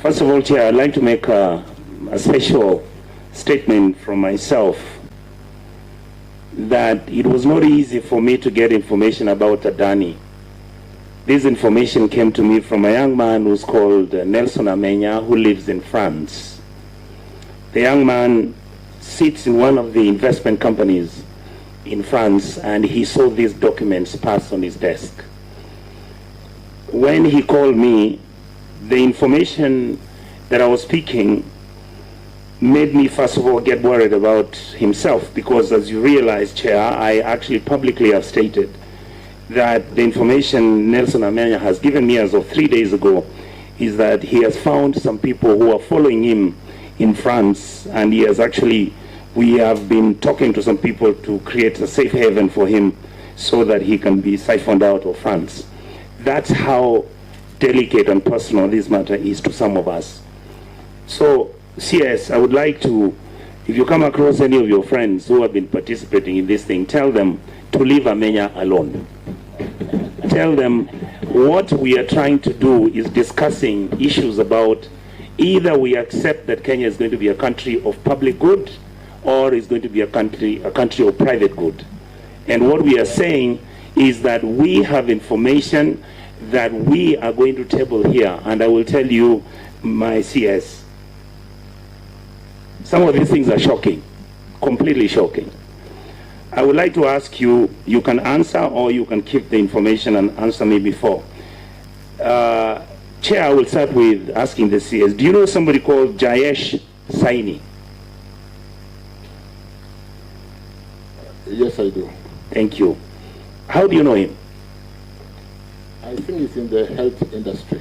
First of all, Chair, I'd like to make a special statement from myself that it was not easy for me to get information about Adani. This information came to me from a young man who's called Nelson Amenya, who lives in France. The young man sits in one of the investment companies in France, and he saw these documents passed on his desk. When he called me, the information that I was speaking made me, first of all, get worried about himself, because as you realize, Chair, I actually publicly have stated that the information Nelson Amenya has given me as of 3 days ago is that he has found some people who are following him in France, and he has actually, we have been talking to some people to create a safe haven for him so that he can be siphoned out of France. That's how delicate and personal this matter is to some of us. So, CS, I would like to, if you come across any of your friends who have been participating in this thing, tell them to leave Amenya alone. Tell them what we are trying to do is discussing issues about either we accept that Kenya is going to be a country of public good or is going to be a country of private good. And what we are saying is that we have information that we are going to table here, and I will tell you, my CS, some of these things are shocking, completely shocking. I would like to ask you, you can answer or you can keep the information and answer me before. Chair, I will start with asking the CS. Do you know somebody called Jayesh Saini? Yes, I do. Thank you. How do you know him? I think he's in the health industry.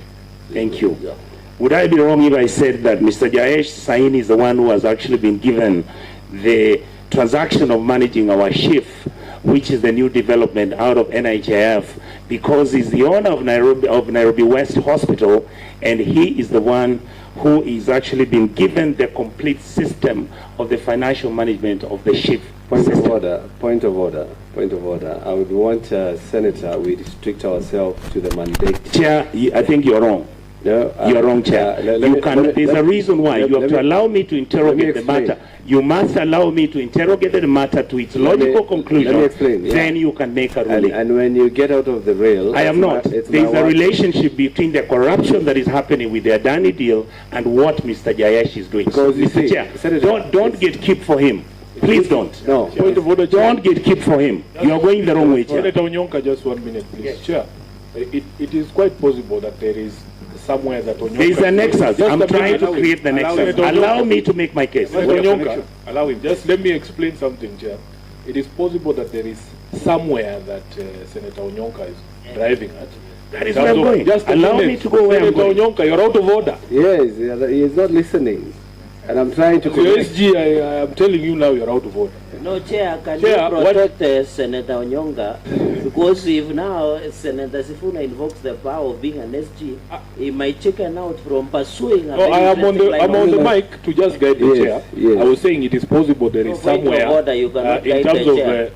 Thank you. Yeah. Would I be wrong if I said that Mr. Jayesh Saini is the one who has actually been given the transaction of managing our shift, which is the new development out of NHIF, because he's the owner of Nairobi West Hospital, and he is the one who is actually been given the complete system of the financial management of the shift. Point of order. I would want, Senator, we restrict ourselves to the mandate. Chair, I think you're wrong. No, you're wrong, Chair. There's a reason why. You have to allow me to interrogate the matter. You must allow me to interrogate the matter to its logical conclusion. Let me explain. Then you can make a ruling. And when you get out of the rail... I am not. There's a relationship between the corruption that is happening with the Adani deal and what Mr. Jayesh is doing. Because Mr. Chair, don't get keep for him. Please don't. No. Point of order, Don't get keep for him. You are going the wrong way, Chair. Senator Onyonka, just 1 minute, please. Yes. Chair, it is quite possible that there is somewhere that Onyonka... There is a nexus. I'm trying to allow create the nexus. Onyonka. Allow me to make my case. Senator Onyonka, allow him. Just let me explain something, Chair. It is possible that there is somewhere that Senator Onyonka is driving at. That is where I'm going. Just allow me to go where I'm Senator going. Onyonka, you're out of order. Yes, he is not listening. And I'm trying to... So SG, I am telling you now you're out of order. No, Chair, can Chair, you protect Senator Onyonka? Because if now Senator Sifuna invokes the power of being an SG, he might chicken out from pursuing a... No, I'm on the mic to just guide the Yes, Chair. yes. I was saying it is possible there is somewhere... Order, you cannot guide the Chair.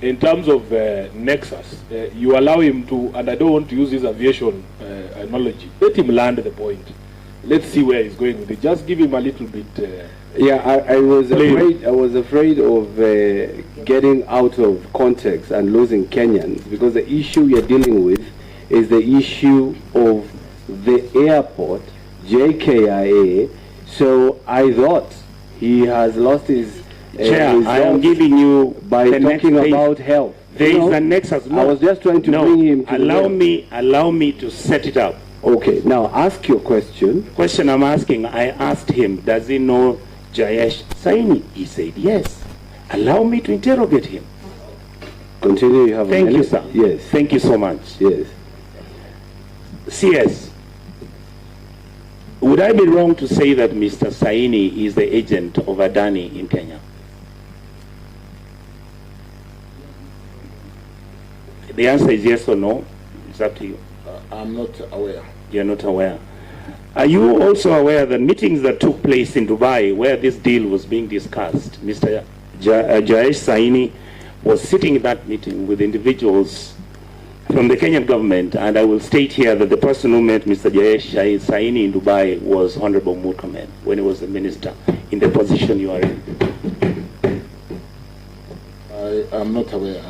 In terms of nexus, you allow him to, and I don't want to use this aviation analogy, let him land the point. Let's see where he's going with it. Just give him a little bit... Yeah, I was afraid of getting out of context and losing Kenyans, because the issue you're dealing with is the issue of the airport, JKIA. So I thought he has lost his... Chair, I am giving you by talking about health. There is a nexus. I was just trying to bring him to allow me to set it up. Okay, now ask your question. Question I'm asking, I asked him, does he know Jayesh Saini? He said yes. Allow me to interrogate him. Continue, you have Thank you, sir. Yes. Thank you so much. Yes. CS, would I be wrong to say that Mr. Saini is the agent of Adani in Kenya? The answer is yes or no. It's up to you. I'm not aware. You're not aware. Are you also aware that meetings that took place in Dubai where this deal was being discussed, Mr. Jayesh Saini was sitting in that meeting with individuals from the Kenyan government, and I will state here that the person who met Mr. Jayesh Saini in Dubai was Honorable Murkomen when he was the minister in the position you are in. I am not aware.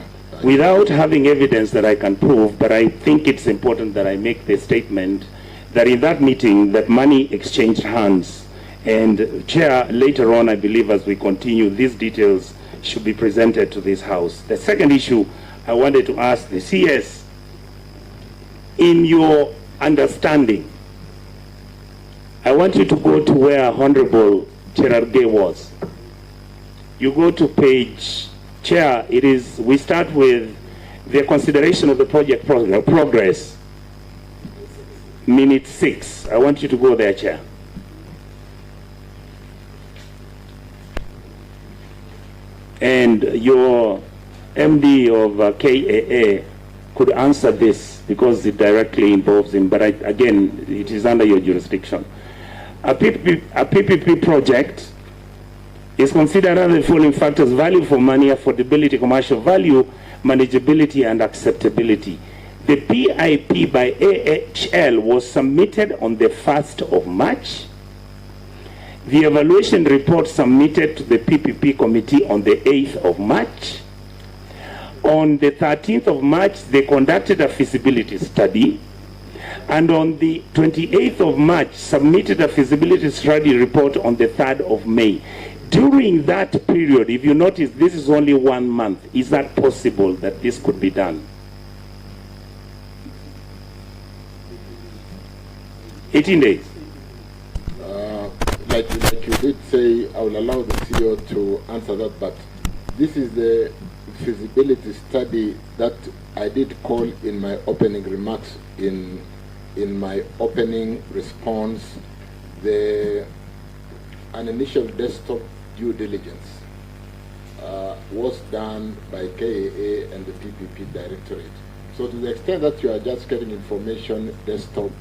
Without having evidence that I can prove, but I think it's important that I make the statement that in that meeting that money exchanged hands. And Chair, later on, I believe as we continue, these details should be presented to this House. The second issue I wanted to ask the CS, in your understanding, I want you to go to where Honorable Chirchir was. You go to page, Chair, it is, we start with the consideration of the project progress, minute 6. I want you to go there, Chair. And your MD of KAA could answer this because it directly involves him, but again, it is under your jurisdiction. A PPP project is considered under the following factors: value for money, affordability, commercial value, manageability, and acceptability. The PIP by AHL was submitted on the 1st of March. The evaluation report submitted to the PPP committee on the 8th of March. On the 13th of March, they conducted a feasibility study, and on the 28th of March, submitted a feasibility study report on the 3rd of May. During that period, if you notice, this is only 1 month. Is that possible that this could be done? 18 days. Like you did say, I will allow the CEO to answer that, but this is the feasibility study that I did call in my opening remarks, in my opening response, an initial desktop due diligence was done by KAA and the PPP Directorate. So to the extent that you are just getting information desktop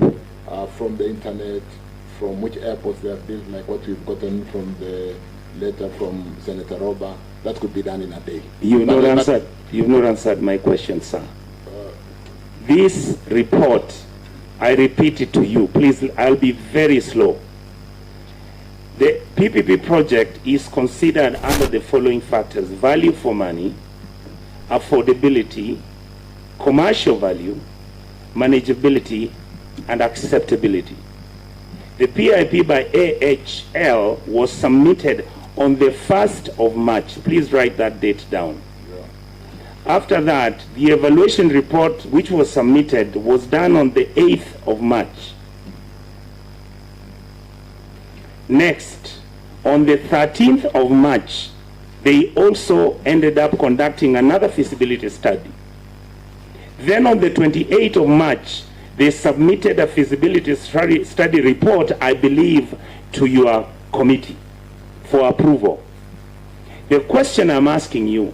from the internet, from which airports they have built, like what we've gotten from the letter from Senator Roba, that could be done in a day. You've not answered my question, sir. This report, I repeat it to you, please, I'll be very slow. The PPP project is considered under the following factors: value for money, affordability, commercial value, manageability, and acceptability. The PIP by AHL was submitted on the 1st of March. Please write that date down. Yeah. After that, the evaluation report, which was submitted, was done on the 8th of March. Next, on the 13th of March, they also ended up conducting another feasibility study. Then on the 28th of March, they submitted a feasibility study report, I believe, to your committee for approval. The question I'm asking you,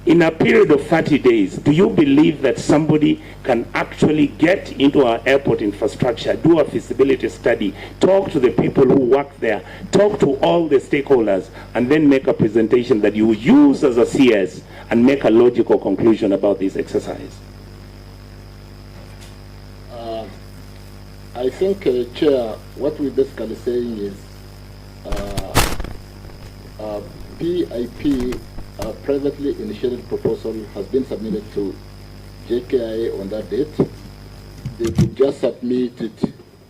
in a period of 30 days, do you believe that somebody can actually get into our airport infrastructure, do a feasibility study, talk to the people who work there, talk to all the stakeholders, and then make a presentation that you use as a CS and make a logical conclusion about this exercise? I think, Chair, what we're basically saying is PIP, privately initiated proposal, has been submitted to JKIA on that date. They could just submit it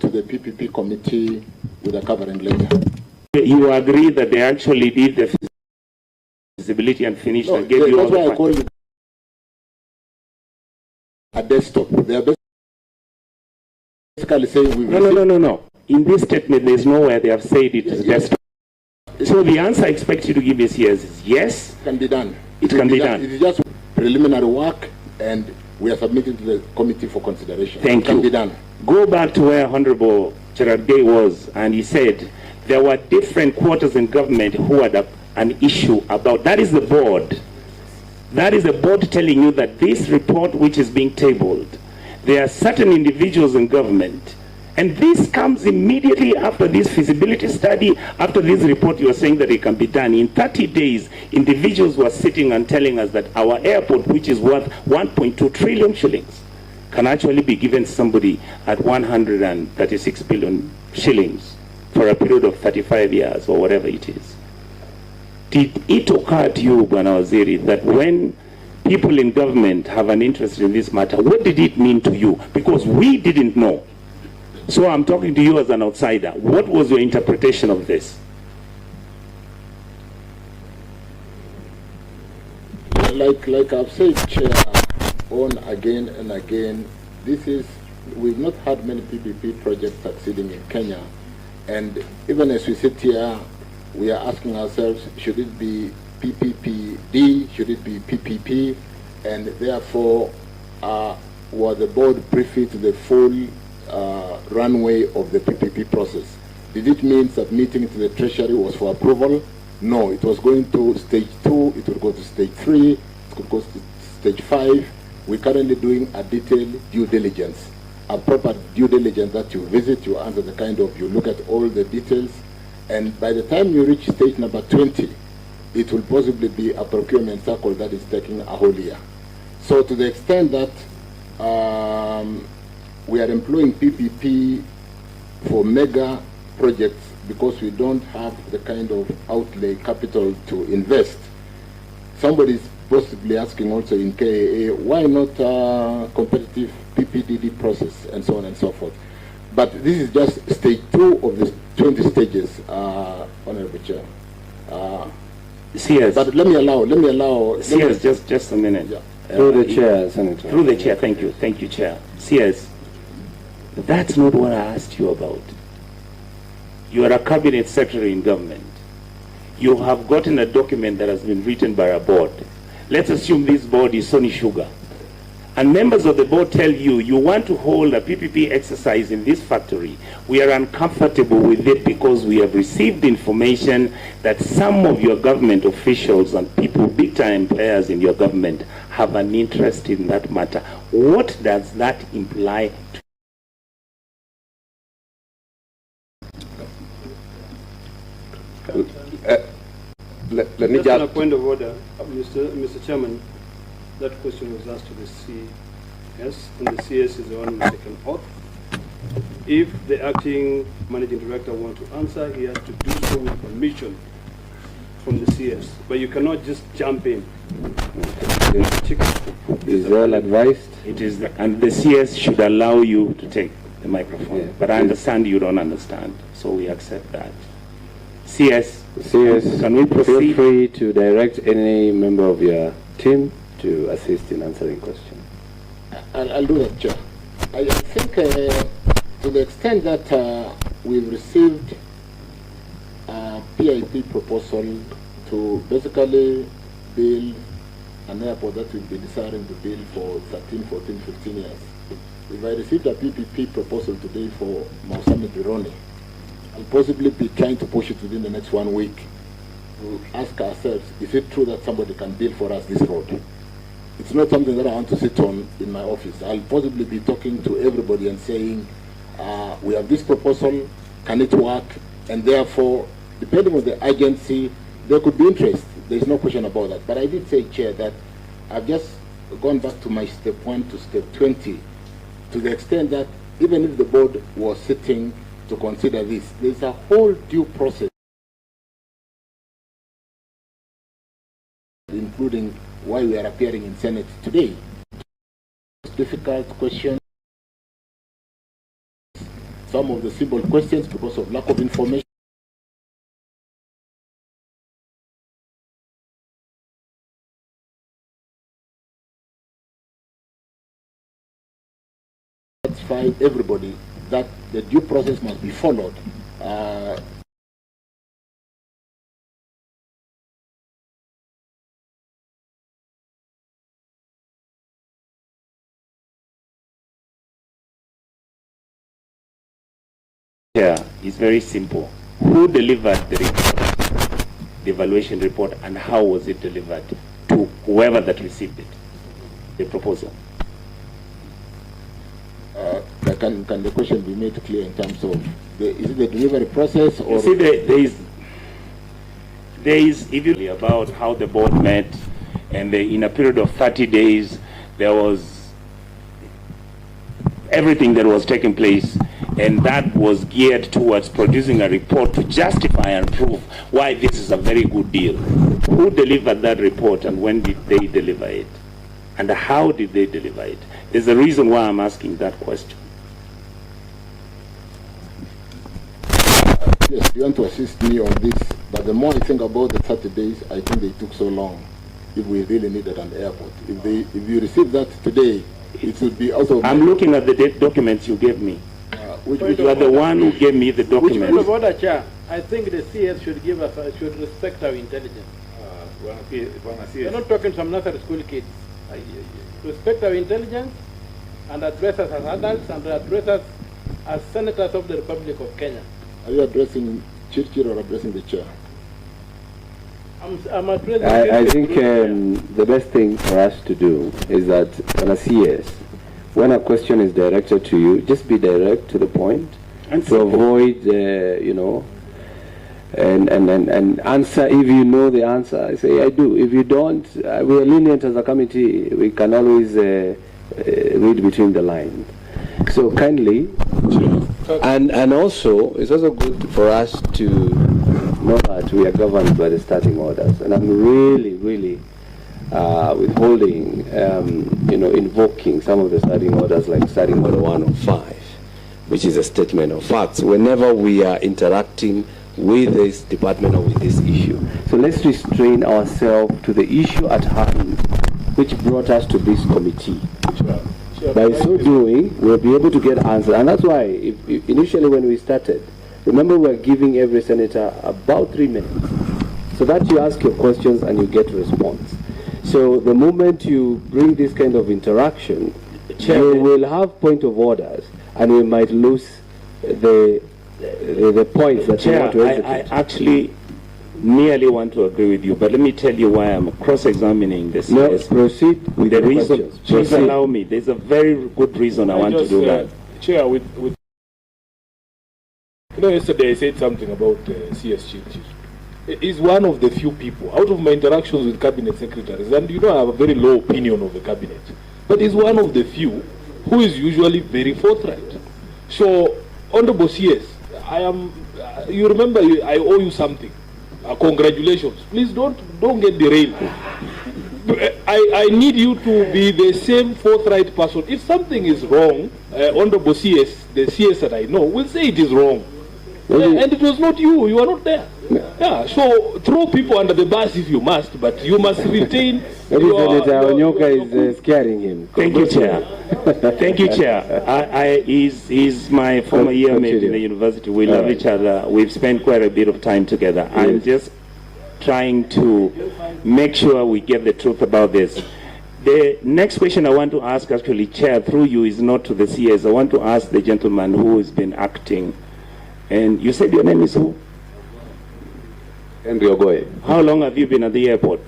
to the PPP committee with a covering letter. You agree that they actually did the feasibility and finished and gave you all the... That's why I call it a desktop. They are basically saying No. In this statement, there's nowhere they have said it is desktop. So the answer I expect you to give us here is yes. It can be done. It can be done. It is just preliminary work, and we are submitting to the committee for consideration. Thank you. It can be done. Go back to where Honorable Chirchir was, and he said there were different quarters in government who had an issue about. That is the board. That is the board telling you that this report which is being tabled, there are certain individuals in government, And this comes immediately after this feasibility study, after this report you are saying that it can be done. In 30 days, individuals were sitting and telling us that our airport, which is worth 1.2 trillion shillings, can actually be given to somebody at 136 billion shillings for a period of 35 years or whatever it is. Did it occur to you, Bwana Waziri, that when people in government have an interest in this matter, what did it mean to you? Because we didn't know. So I'm talking to you as an outsider. What was your interpretation of this? Like I've said, Chair, on again and again, we've not had many PPP projects succeeding in Kenya. And even as we sit here, we are asking ourselves, should it be PPPD, should it be PPP? And therefore, was the board privy to the full runway of the PPP process? Did it mean submitting to the Treasury was for approval? No, it was going to stage 2, it would go to stage 3, it could go to stage 5. We're currently doing a detailed due diligence, a proper due diligence that you visit, you answer the kind of, you look at all the details, and by the time you reach stage number 20, it will possibly be a procurement cycle that is taking a whole year. So to the extent that we are employing PPP for mega projects because we don't have the kind of outlay capital to invest. Somebody is possibly asking also in KAA, why not competitive PPDD process and so on and so forth. But this is just stage 2 of the 20 stages, Honorable Chair. CS. But let me allow. CS, just a minute. Yeah. Through the chair, Senator. Through the chair, thank you, Chair. CS, that's not what I asked you about. You are a cabinet secretary in government. You have gotten a document that has been written by a board. Let's assume this board is Sony Sugar. And members of the board tell you, you want to hold a PPP exercise in this factory. We are uncomfortable with it because we have received information that some of your government officials and people, big-time players in your government, have an interest in that matter. What does that imply to let me just on a just... point of order, Mr. Chairman, that question was asked to the CS, and the CS is the one who will take an oath. If the acting managing director wants to answer, he has to do so with permission from the CS. But you cannot just jump in. Is well advised. it is, and the CS should allow you to take the microphone. Yeah. But I understand you don't understand, so we accept that. CS, can we Feel proceed? free to direct any member of your team to assist in answering questions. I'll do that, Chair. I think to the extent that we've received a PIP proposal to basically build an airport that we've been desiring to build for 13, 14, 15 years. If I received a PPP proposal today for Mausami Bironi, I'll possibly be trying to push it within the next 1 week to ask ourselves, is it true that somebody can build for us this road? It's not something that I want to sit on in my office. I'll possibly be talking to everybody and saying, we have this proposal, can it work? And therefore, depending on the agency, there could be interest. There's no question about that. But I did say, Chair, that I've just gone back to my step 1 to step 20, to the extent that even if the board was sitting to consider this, there's a whole due process, including why we are appearing in Senate today. Difficult questions, some of the simple questions because of lack of information. Satisfy everybody that the due process must be followed. Yeah, it's very simple. Who delivered the report, the evaluation report, and how was it delivered to whoever that received it, the proposal? That can the question be made clear in terms of is it the delivery process or? You see, there is even about how the board met, and in a period of 30 days, there was everything that was taking place, and that was geared towards producing a report to justify and prove why this is a very good deal. Who delivered that report, and when did they deliver it? And how did they deliver it? There's a reason why I'm asking that question. Yes, you want to assist me on this, but the more I think about the 30 days, I think they took so long. If we really needed an airport, if you receive that today, it would be also. I'm looking at the documents you gave me. You are the one who gave me the Which point of documents. order, Chair? I think the CS should give us, should respect our intelligence. We're not talking some nursery school kids. Respect our intelligence and address us as adults and address us as senators of the Republic of Kenya. Are you addressing Chirchir or addressing the chair? I'm addressing. I think the best thing for us to do is that on a CS, when a question is directed to you, just be direct to the point, And to avoid, and answer. If you know the answer, I say I do. If you don't, we are lenient as a committee. We can always read between the lines. So kindly, and also it's also good for us to know that we are governed by the starting orders. And I'm really withholding, invoking some of the starting orders, like starting order 105, which is a statement of facts, whenever we are interacting with this department or with this issue. So let's restrain ourselves to the issue at hand, which brought us to this committee. By so doing, we'll be able to get answers. And that's why, initially when we started, remember we're giving every senator about 3 minutes, so that you ask your questions and you get response. So the moment you bring this kind of interaction, you will have point of orders, and we might lose the points that you want to execute. I actually merely want to agree with you, but let me tell you why I'm cross-examining this. No, proceed with the reason. questions. Please allow me. There's a very good reason I want to do that. Chair, with yesterday I said something about CS Chirchir. He's one of the few people, out of my interactions with cabinet secretaries, and I have a very low opinion of the cabinet, but he's one of the few who is usually very forthright. So, Honorable CS, you remember I owe you something. Congratulations. Please don't get derailed. I need you to be the same forthright person. If something is wrong, Honorable CS, the CS that I know, will say it is wrong. And it was not you. You are not there. Yeah. So throw people under the bus if you must, but you must retain. Maybe Senator Onyonka is scaring him. Thank you, Chair. Thank you, Chair. He's my former year mate in the university. We love each other. We've spent quite a bit of time together. Yes. I'm just trying to make sure we get the truth about this. The next question I want to ask, actually, Chair, through you, is not to the CS. I want to ask the gentleman who has been acting. And you said your name is who? Henry Ogoye. How long have you been at the airport?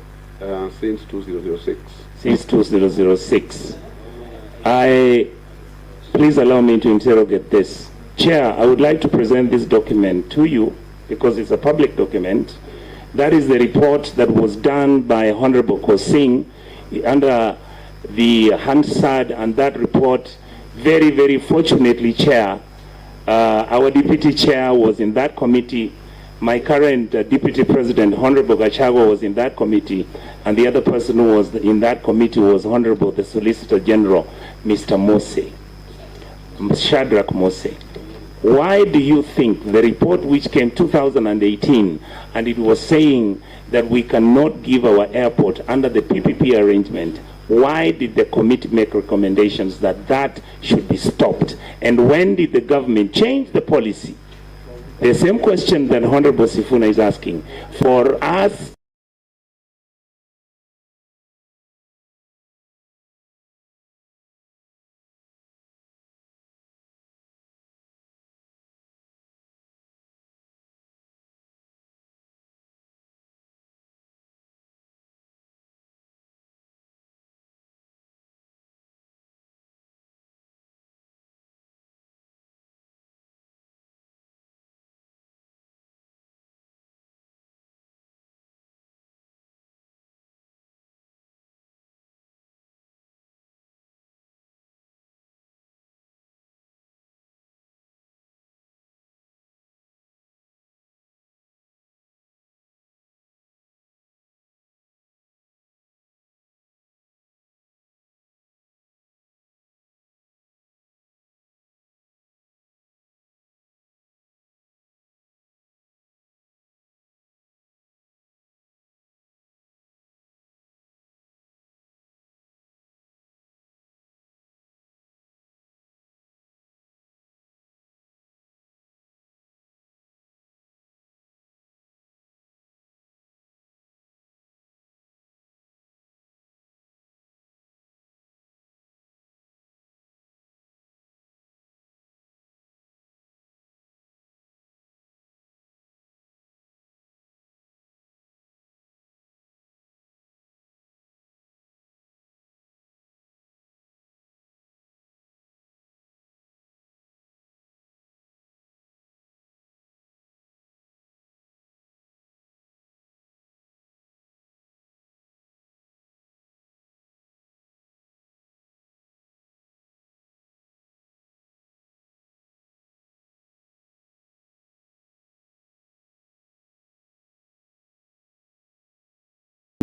Since 2006. Since 2006. Please allow me to interrogate this. Chair, I would like to present this document to you because it's a public document. That is the report that was done by Honorable Kosing under the Hansard, and that report, very, very fortunately, Chair, our deputy chair was in that committee. My current deputy president, Honorable Gachago, was in that committee, and the other person who was in that committee was Honorable the Solicitor General, Mr. Mose, Shadrach Mose. Why do you think the report which came 2018, and it was saying that we cannot give our airport under the PPP arrangement, why did the committee make recommendations that that should be stopped? And when did the government change the policy? The same question that Honorable Sifuna is asking. For us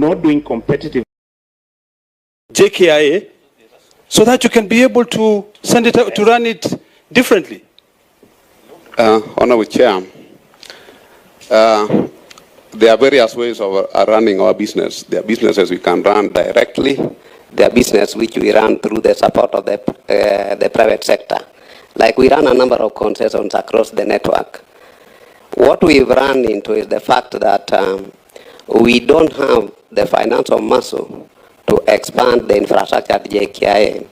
not doing competitive JKIA so that you can be able to send it out to run it differently? Honorable Chair, there are various ways of running our business. There are businesses we can run directly. There are businesses which we run through the support of the private sector. Like we run a number of concessions across the network. What we've run into is the fact that we don't have the financial muscle to expand the infrastructure at JKIA.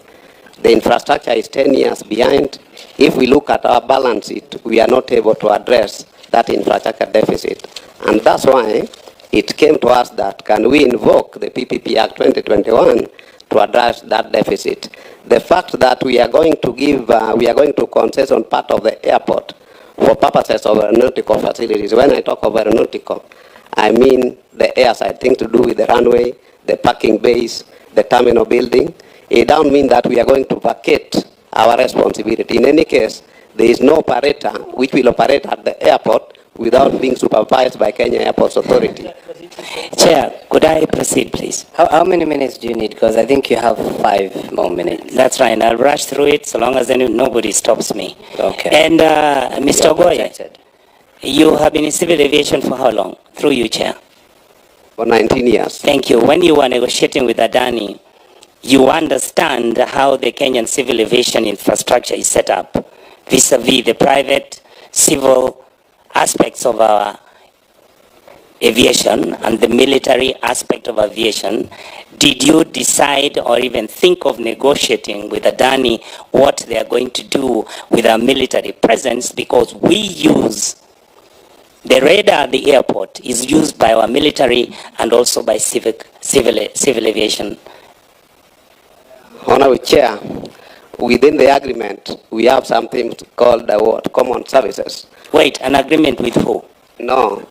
The infrastructure is 10 years behind. If we look at our balance sheet, we are not able to address that infrastructure deficit. And that's why it came to us that can we invoke the PPP Act 2021 to address that deficit. The fact that we are going to concession part of the airport for purposes of aeronautical facilities. When I talk of aeronautical, I mean the airside, things to do with the runway, the parking bays, the terminal building. It doesn't mean that we are going to vacate our responsibility. In any case, there is no operator which will operate at the airport without being supervised by Kenya Airports Authority. Chair, could I proceed, please? How many minutes do you need? Because I think you have 5 more minutes. That's right. I'll rush through it so long as nobody stops me. Okay. And Mr. Goy, you have been in civil aviation for how long? Through you, Chair. For 19 years. Thank you. When you were negotiating with Adani, you understand how the Kenyan civil aviation infrastructure is set up vis-a-vis the private, civil aspects of our aviation and the military aspect of aviation. Did you decide or even think of negotiating with Adani what they are going to do with our military presence? Because we use the radar at the airport is used by our military and also by civil aviation. Honorable Chair, within the agreement, we have something called the word common services. Wait, an agreement with who? No.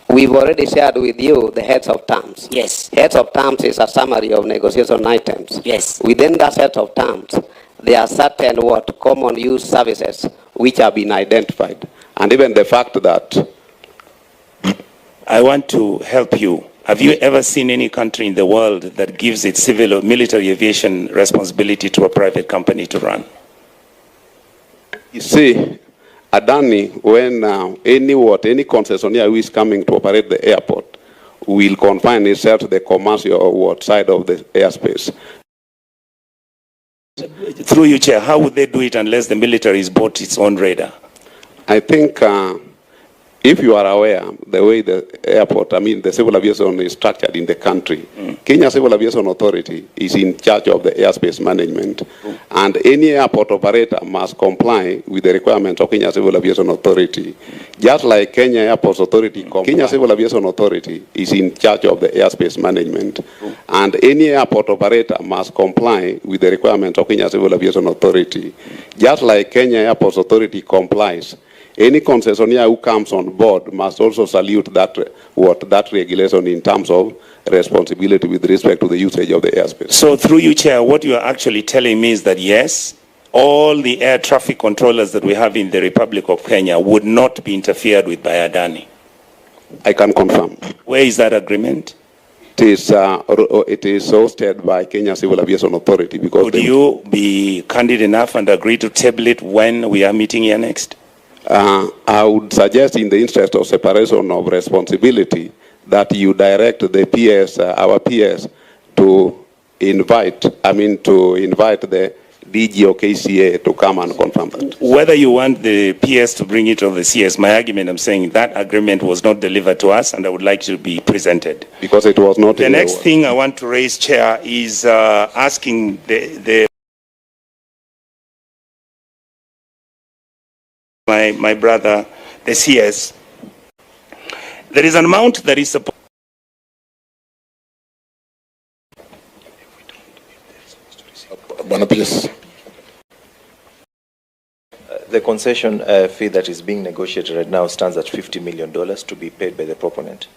We've already shared with you the heads of terms. Yes. Heads of terms is a summary of negotiation items. Yes. Within that set of terms, there are certain common use services which have been identified. And even the fact that... I want to help you. Have you ever seen any country in the world that gives its civil or military aviation responsibility to a private company to run? You see, Adani, when any concessionaire who is coming to operate the airport will confine itself to the commercial side of the airspace. Through you, Chair, how would they do it unless the military has bought its own radar? I think if you are aware, the way the airport, the civil aviation is structured in the country, Kenya Civil Aviation Authority is in charge of the airspace management. And any airport operator must comply with the requirements of Kenya Civil Aviation Authority. Just like Kenya Airports Authority, Kenya Civil Aviation Authority is in charge of the airspace management. And any airport operator must comply with the requirements of Kenya Civil Aviation Authority. Just like Kenya Airports Authority complies, any concessionaire who comes on board must also salute that regulation in terms of responsibility with respect to the usage of the airspace. So through you, Chair, what you are actually telling me is that yes, all the air traffic controllers that we have in the Republic of Kenya would not be interfered with by Adani. I can confirm. Where is that agreement? It is hosted by Kenya Civil Aviation Authority. Because would you be candid enough and agree to table it when we are meeting here next? I would suggest, in the interest of separation of responsibility, that you direct the PS, our PS, to invite the DG or KCA to come and confirm that. Whether you want the PS to bring it or the CS, my argument, I'm saying that agreement was not delivered to us, and I would like to be presented. Because it was not. The next thing I want to raise, Chair, is asking my brother, the CS. There is an amount that is supposed. Please. The concession fee that is being negotiated right now stands at $50 million to be paid by the proponent.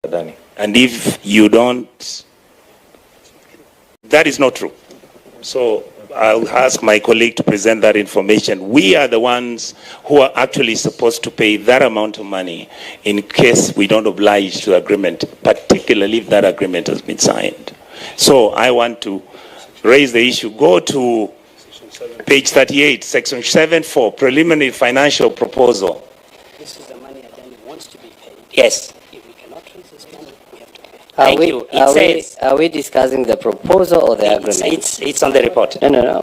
Adani. And if you don't, that is not true. So I'll ask my colleague to present that information. We are the ones who are actually supposed to pay that amount of money in case we don't oblige to agreement, particularly if that agreement has been signed. So I want to raise the issue. Go to page 38, section 7.4, preliminary financial proposal. This is the money Adani wants to be paid. Yes. If we cannot raise this money, we have to pay. Thank you. Are we discussing the proposal or the agreement? It's on the report. No.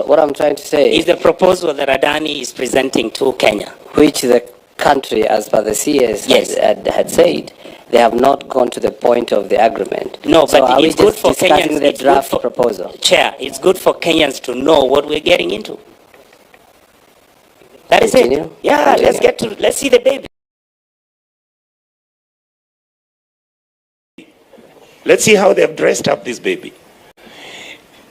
What I'm trying to say is the proposal that Adani is presenting to Kenya. Which the country, as per the CS, had said, they have not gone to the point of the agreement. No, so but it's good for Kenyans. The draft proposal. Chair, it's good for Kenyans to know what we're getting into. That is it. Yeah, Continue. let's see the baby. Let's see how they've dressed up this baby.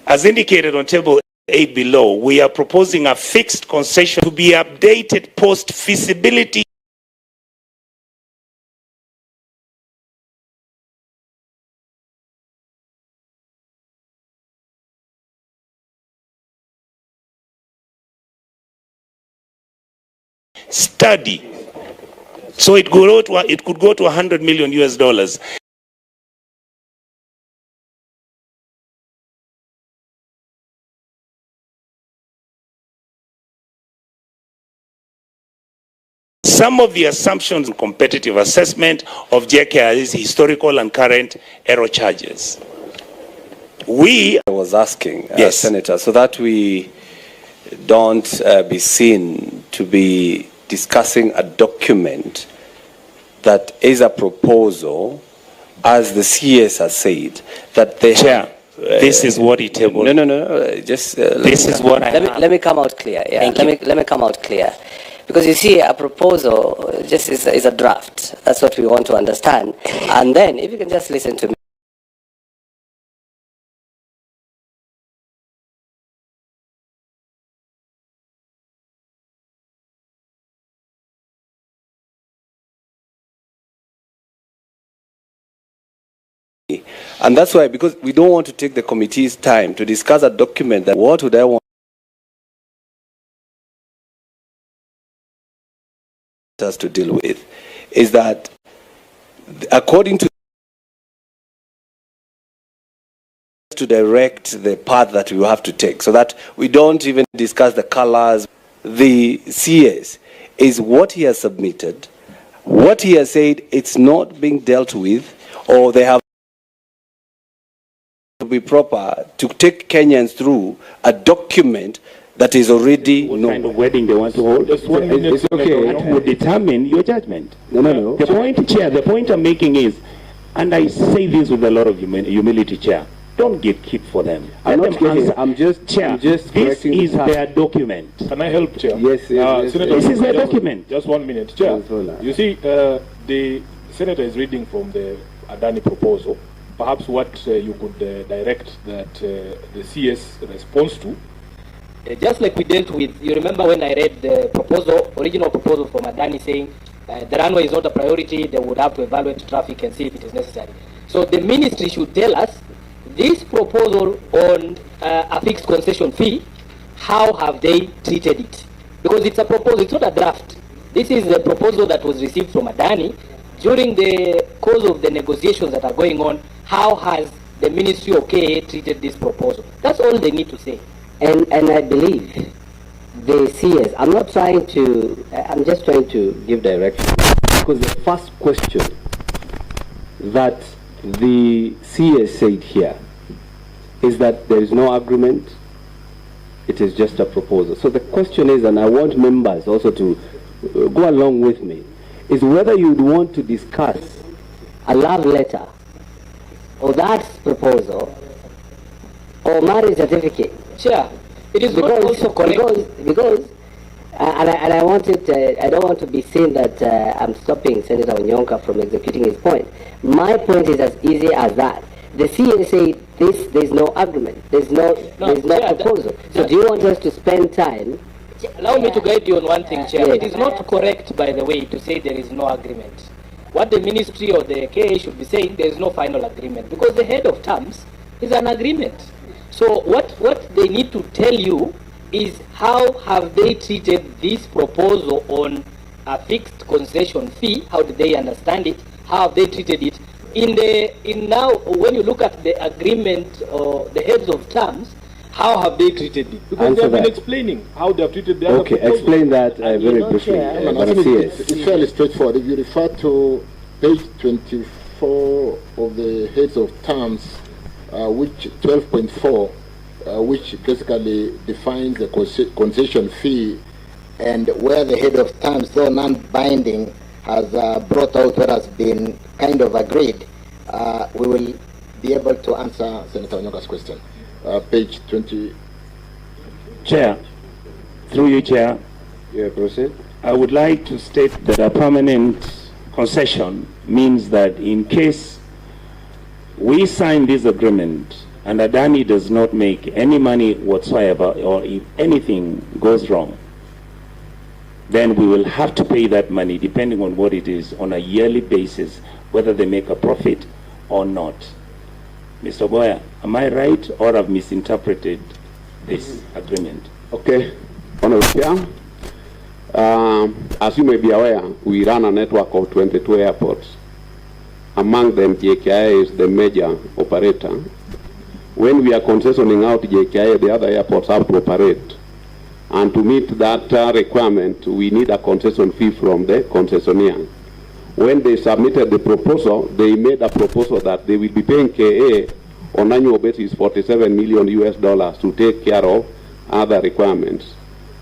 As indicated on table 8 below, we are proposing a fixed concession to be updated post-feasibility study. So it could go to $100 million US. Some of the assumptions in competitive assessment of JKI's historical and current error charges. I was asking, yes, Senator, so that we don't be seen to be discussing a document that is a proposal, as the CS has said, that they Chair, this is what he tabled. No. Just this is what let me come out clear. Yeah, let me come out clear. Because you see, a proposal just is a draft. That's what we want to understand. And then, if you can just listen to me. And that's why, because we don't want to take the committee's time to discuss a document that what would I want us to deal with, is that according to direct the path that we have to take, so that we don't even discuss the colors. The CS is what he has submitted, what he has said it's not being dealt with, or they have to be proper to take Kenyans through a document that is already what kind of wedding they want to hold. Just 1 minute. It's okay. That would determine your judgment. No. The point, Chair, the point I'm making is, and I say this with a lot of humility, Chair, don't get keep for them. I'm not getting. I'm just this is their document. Can I help, Chair? Yes. Senator, this is their document. Just 1 minute, Chair. You see, the Senator is reading from the Adani proposal. Perhaps what you could direct that the CS responds to. Just like we dealt with, you remember when I read the original proposal from Adani saying the runway is not a priority, they would have to evaluate traffic and see if it is necessary. So the ministry should tell us this proposal on a fixed concession fee, how have they treated it? Because it's a proposal, it's not a draft. This is the proposal that was received from Adani. During the course of the negotiations that are going on, how has the Ministry of KA treated this proposal? That's all they need to say. And I believe the CS, I'm just trying to give direction. Because the first question that the CS said here is that there is no agreement, it is just a proposal. So the question is, and I want members also to go along with me, is whether you'd want to discuss a love letter or that proposal or marriage certificate. Sure, it is not also correct. Because and I want it. I don't want to be seen that I'm stopping Senator Onyonka from executing his point. My point is as easy as that. The CSA, there's no agreement. There's no proposal. So do you want us to spend time? Allow me to guide you on one thing, Chair. It is not correct, by the way, to say there is no agreement. What the ministry or the KA should be saying, there is no final agreement, because the head of terms is an agreement. So what they need to tell you is how have they treated this proposal on a fixed concession fee? How do they understand it? How have they treated it? In now, when you look at the agreement or the heads of terms, how have they treated it? Because they have been explaining how they have treated the other Okay, proposals. explain that very briefly. I think it's fairly straightforward. If you refer to page 24 of the heads of terms, which 12.4, which basically defines the concession fee, and where the head of terms, though non-binding, has brought out what has been kind of agreed, we will be able to answer Senator Onyonka's question. Page 20. Chair, through you, Chair. Yeah, proceed. I would like to state that a permanent concession means that in case we sign this agreement and Adani does not make any money whatsoever, or if anything goes wrong, then we will have to pay that money, depending on what it is, on a yearly basis, whether they make a profit or not. Mr. Boya, am I right, or I've misinterpreted this agreement? Okay, Honorable Chair. As you may be aware, we run a network of 22 airports. Among them, JKI is the major operator. When we are concessioning out JKI, the other airports have to operate. And to meet that requirement, we need a concession fee from the concessionaire. When they submitted the proposal, they made a proposal that they will be paying KA on annual basis $47 million to take care of other requirements.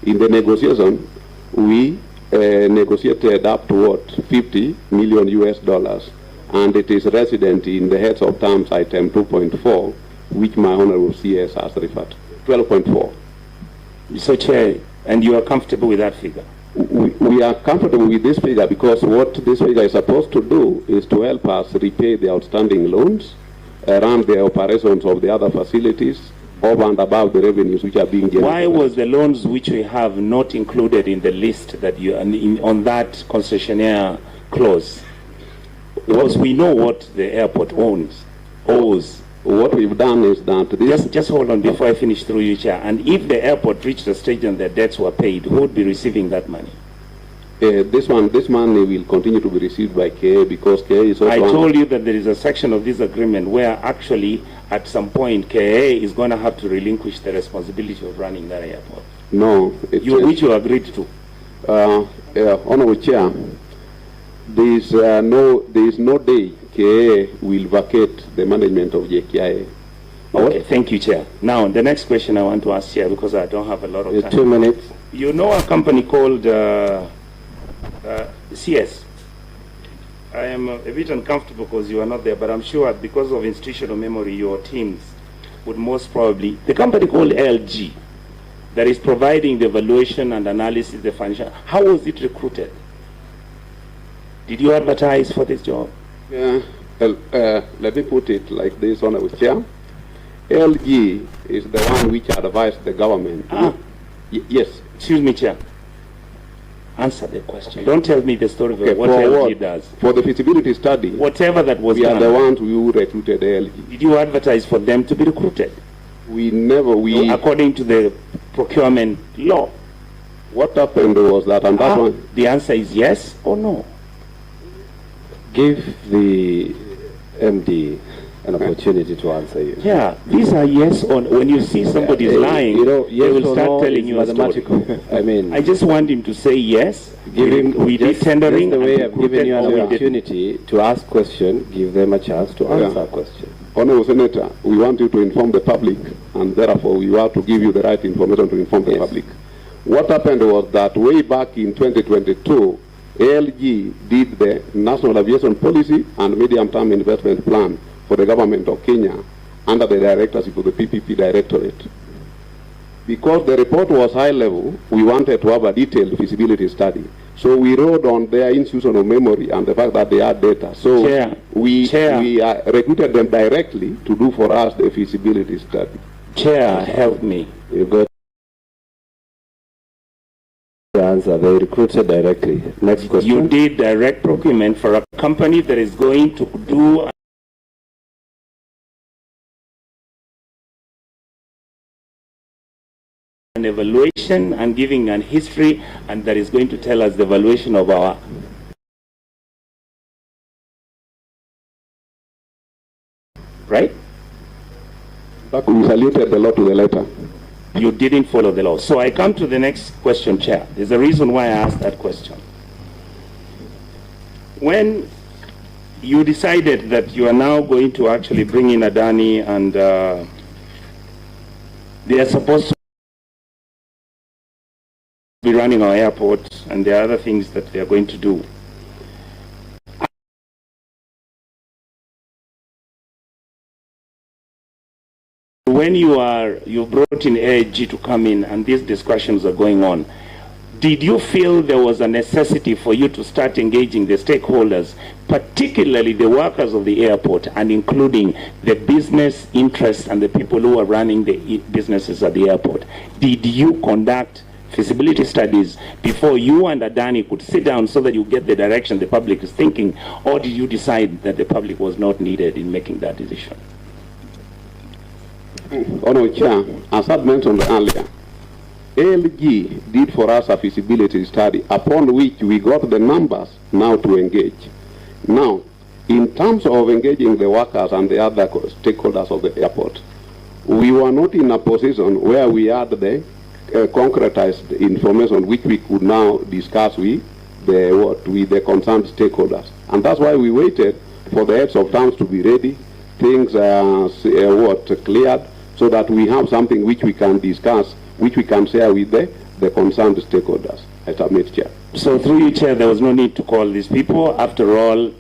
In the negotiation, we negotiated up to what, $50 million, and it is resident in the heads of terms item 2.4, which my honorable CS has referred to. 12.4. So, Chair, and you are comfortable with that figure? We are comfortable with this figure because what this figure is supposed to do is to help us repay the outstanding loans, run the operations of the other facilities, over and above the revenues which are being generated. Why was the loans which we have not included in the list that you on that concessionaire clause? Because we know what the airport owes. What we've done is that just hold on before I finish through you, Chair. And if the airport reached a stage and the debts were paid, who would be receiving that money? This money will continue to be received by KA because KA is also... I told you that there is a section of this agreement where actually at some point KA is going to have to relinquish the responsibility of running that airport. No. Which you agreed to. Honorable Chair, there is no day KA will vacate the management of JKIA. Okay, thank you, Chair. Now, the next question I want to ask, Chair, because I don't have a lot of time. 2 minutes. You know a company called CS. I am a bit uncomfortable because you are not there, but I'm sure because of institutional memory, your teams would most probably... The company called LG, that is providing the evaluation and analysis, the financial... How was it recruited? Did you advertise for this job? Let me put it like this, Honorable Chair. LG is the one which advised the government. Yes. Excuse me, Chair. Answer the question. Don't tell me the story of what LG does. For the feasibility study, whatever that was we done, are the ones who recruited LG. Did you advertise for them to be recruited? We never, according to the procurement law. What happened was that on that one... The answer is yes or no. Give the MD an opportunity to answer you. Yeah, these are yes or no. When you see somebody is lying, yes, they will start telling you mathematical. a story. I mean, I just want him to say yes. Give him, we did tendering. Just the way I've given you an opportunity to ask question, give them a chance to answer a question. Honorable Senator, we want you to inform the public, and therefore we have to give you the right information to inform the public. What happened was that way back in 2022, ALG did the National Aviation Policy and Medium-Term Investment Plan for the government of Kenya under the directorship of the PPP Directorate. Because the report was high level, we wanted to have a detailed feasibility study. So we rode on their institutional memory and the fact that they had data. So we recruited them directly to do for us the feasibility study. Chair, help me. You got the answer. They recruited directly. Next question. You did direct procurement for a company that is going to do an evaluation and giving an history, and that is going to tell us the valuation of our right? But we saluted the law to the letter. You didn't follow the law. So I come to the next question, Chair. There's a reason why I asked that question. When you decided that you are now going to actually bring in Adani and they are supposed to be running our airport and there are other things that they are going to do, when you brought in AIG to come in and these discussions are going on, did you feel there was a necessity for you to start engaging the stakeholders, particularly the workers of the airport and including the business interests and the people who are running the businesses at the airport? Did you conduct feasibility studies before you and Adani could sit down so that you get the direction the public is thinking, or did you decide that the public was not needed in making that decision? Honorable Chair, as I mentioned earlier, ALG did for us a feasibility study upon which we got the numbers now to engage. Now, in terms of engaging the workers and the other stakeholders of the airport, we were not in a position where we had the concretized information which we could now discuss with the concerned stakeholders. And that's why we waited for the heads of towns to be ready, things cleared, so that we have something which we can discuss, which we can share with the concerned stakeholders. I submit, Chair. So through you, Chair, there was no need to call these people. After all,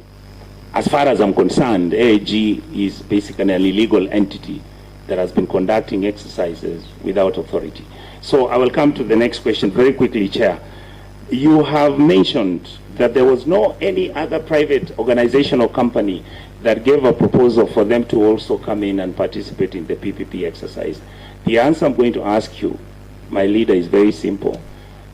as far as I'm concerned, AIG is basically an illegal entity that has been conducting exercises without authority. So I will come to the next question very quickly, Chair. You have mentioned that there was no any other private organization or company that gave a proposal for them to also come in and participate in the PPP exercise. The answer I'm going to ask you, my leader, is very simple.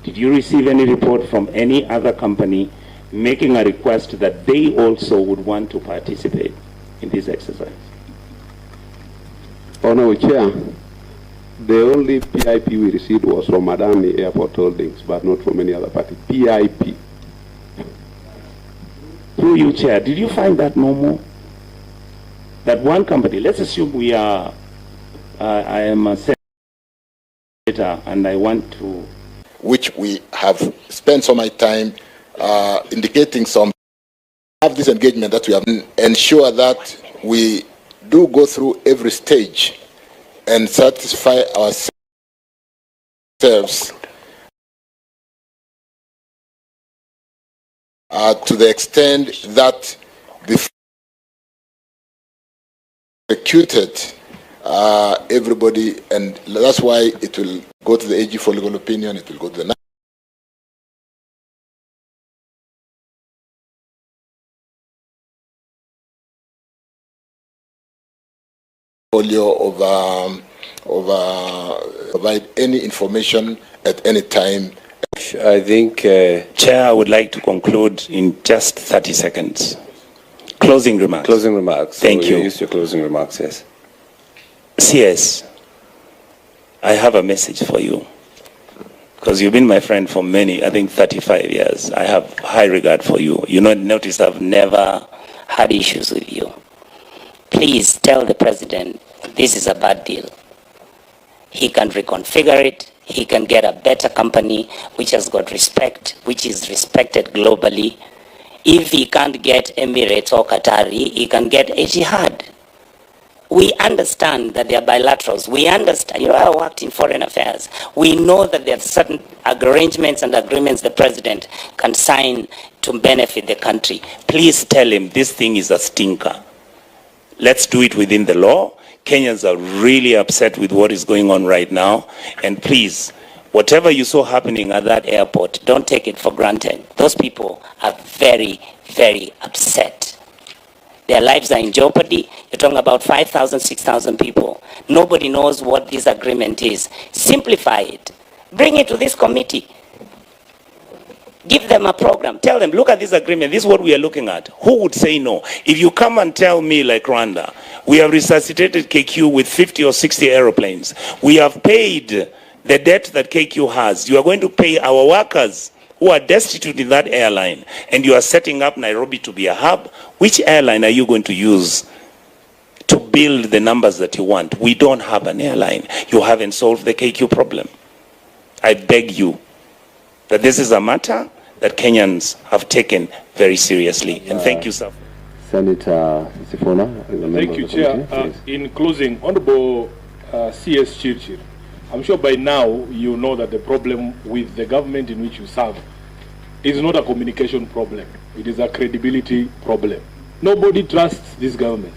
Did you receive any report from any other company making a request that they also would want to participate in this exercise? Honorable Chair, the only PIP we received was from Adani Airport Holdings, but not from any other party. PIP. Through you, Chair, did you find that normal? That one company, let's assume we are, I am a senator and I want to... Which we have spent some of my time indicating some, have this engagement that we have, ensure that we do go through every stage and satisfy ourselves to the extent that the executed everybody, and that's why it will go to the AG for legal opinion, it will go to the portfolio provide any information at any time. I think, Chair, I would like to conclude in just 30 seconds. Closing remarks. Closing remarks. Thank you. Use your closing remarks, yes. CS, I have a message for you. Because you've been my friend for many, I think 35 years. I have high regard for you. You notice I've never had issues with you. Please tell the president this is a bad deal. He can reconfigure it. He can get a better company which has got respect, which is respected globally. If he can't get Emirates or Qatari, he can get Etihad. We understand that they are bilaterals. We understand, I worked in foreign affairs. We know that there are certain arrangements and agreements the president can sign to benefit the country. Please tell him this thing is a stinker. Let's do it within the law. Kenyans are really upset with what is going on right now. And please, whatever you saw happening at that airport, don't take it for granted. Those people are very, very upset. Their lives are in jeopardy. You're talking about 5,000, 6,000 people. Nobody knows what this agreement is. Simplify it. Bring it to this committee. Give them a program. Tell them, look at this agreement. This is what we are looking at. Who would say no? If you come and tell me, like Rwanda, we have resuscitated KQ with 50 or 60 aeroplanes. We have paid the debt that KQ has, you are going to pay our workers who are destitute in that airline, and you are setting up Nairobi to be a hub. Which airline are you going to use to build the numbers that you want? We don't have an airline. You haven't solved the KQ problem. I beg you that this is a matter that Kenyans have taken very seriously. And thank you, sir. Senator Sifuna. Thank you, Chair. In closing, Honorable CS Chirchir, I'm sure by now you know that the problem with the government in which you serve is not a communication problem. It is a credibility problem. Nobody trusts this government.